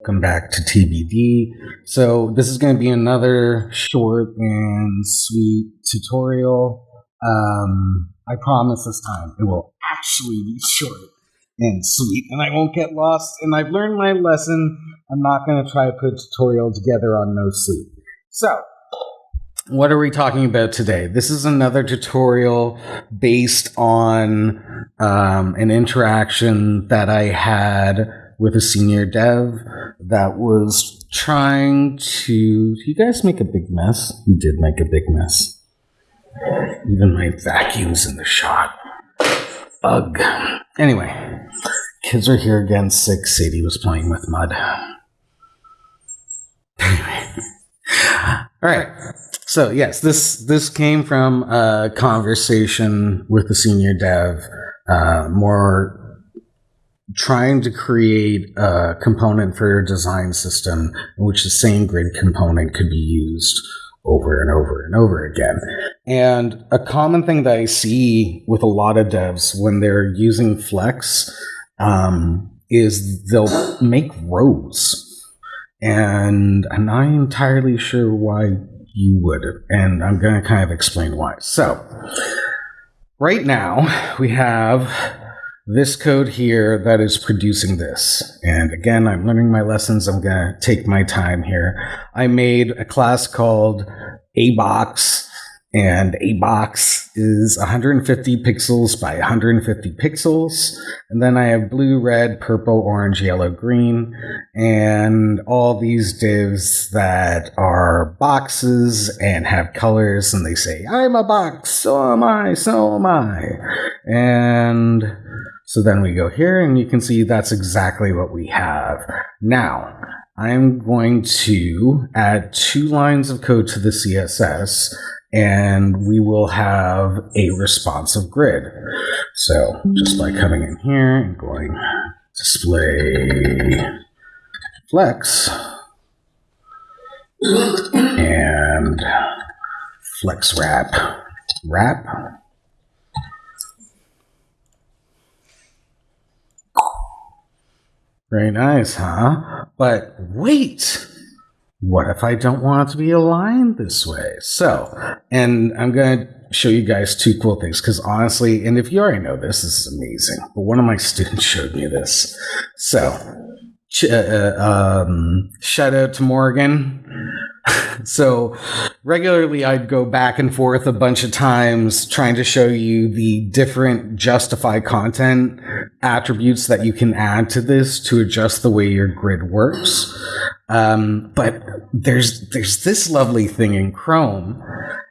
welcome back to TBD. So this is going to be another short and sweet tutorial. I promise this time it will actually be short and sweet, and I won't get lost, and I've learned my lesson. I'm not going to try to put a tutorial together on no sleep. So, what are we talking about today? This is another tutorial based on an interaction that I had with a senior dev that was trying to... You guys make a big mess? You did make a big mess. Even my vacuum's in the shot. Ugh. Anyway, kids are here again sick. Sadie was playing with mud. Anyway. All right. So, yes, this came from a conversation with the senior dev, more trying to create a component for a design system in which the same grid component could be used over and over and over again. And a common thing that I see with a lot of devs when they're using Flex is they'll make rows. And I'm not entirely sure why you would, and I'm going to kind of explain why. So, right now, we have this code here that is producing this. And again, I'm learning my lessons. I'm going to take my time here. I made a class called ABox, and ABox is 150 pixels by 150 pixels. And then I have blue, red, purple, orange, yellow, green, and all these divs that are boxes and have colors, and they say, I'm a box, so am I, so am I. And so then we go here, and you can see that's exactly what we have. Now, I'm going to add 2 lines of code to the CSS, and we will have a responsive grid. So just by coming in here and going display flex and flex wrap. Very nice, huh? But wait, what if I don't want it to be aligned this way? So, and I'm going to show you guys 2 cool things, because honestly, and if you already know this is amazing, but one of my students showed me this. So, shout out to Morgan. So, regularly I'd go back and forth a bunch of times trying to show you the different justify content attributes that you can add to this to adjust the way your grid works. But there's this lovely thing in Chrome,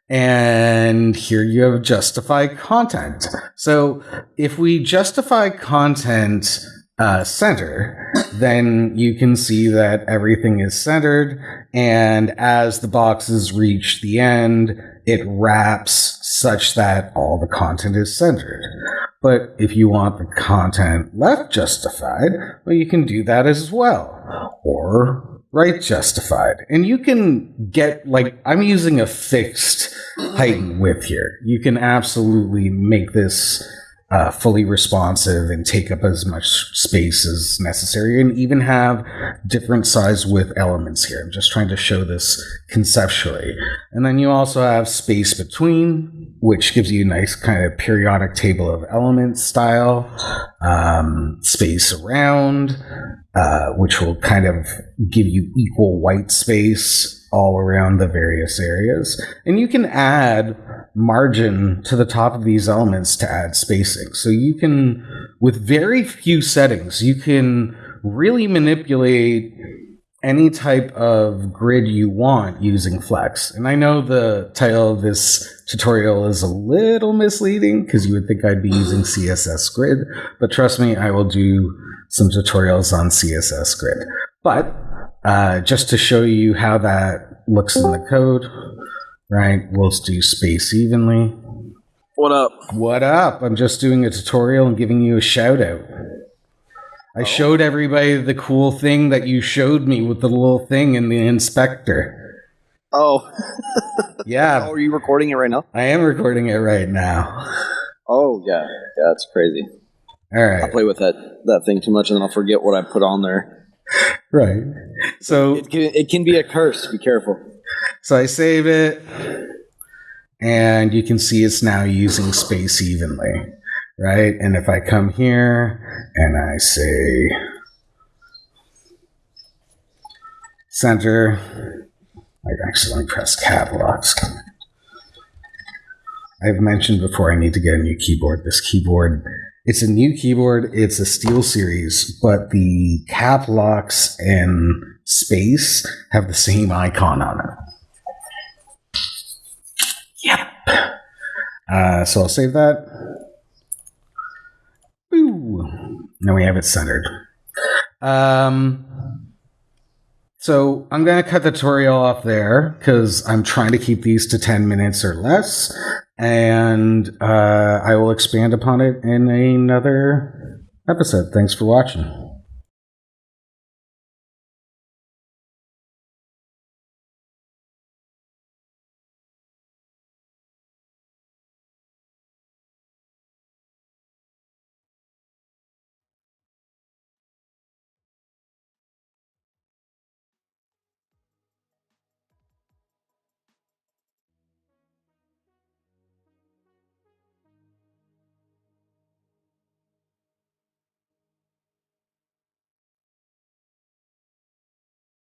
and here you have justify content. So if we justify content center, then you can see that everything is centered, and as the boxes reach the end, it wraps such that all the content is centered. But if you want the content left justified, well, you can do that as well. Or right justified. And you can get, like, I'm using a fixed height and width here. You can absolutely make this fully responsive and take up as much space as necessary, and even have different size width elements here. I'm just trying to show this conceptually. And then you also have space between, which gives you a nice kind of periodic table of elements style. Space around, which will kind of give you equal white space all around the various areas. And you can add margin to the top of these elements to add spacing. So you can, with very few settings, you can really manipulate any type of grid you want using Flex. And I know the title of this tutorial is a little misleading because you would think I'd be using CSS Grid, but trust me, I will do some tutorials on CSS Grid. But just to show you how that looks in the code, right, we'll do space evenly. What up? What up? I'm just doing a tutorial and giving you a shout out. I showed everybody the cool thing that you showed me with the little thing in the inspector. Oh. Yeah. Oh, are you recording it right now? I am recording it right now. Oh, yeah. Yeah, it's crazy. All right. I play with that thing too much, and then I'll forget what I put on there. Right. So It can be a curse. Be careful. So I save it, and you can see it's now using space evenly, right? And if I come here and I say center, I accidentally pressed cap locks. I've mentioned before I need to get a new keyboard. This keyboard, it's a new keyboard. It's a Steel Series, but the cap locks and space have the same icon on it. Yep. So I'll save that. Woo. Now we have it centered. So I'm going to cut the tutorial off there because I'm trying to keep these to 10 minutes or less. And I will expand upon it in another episode. Thanks for watching.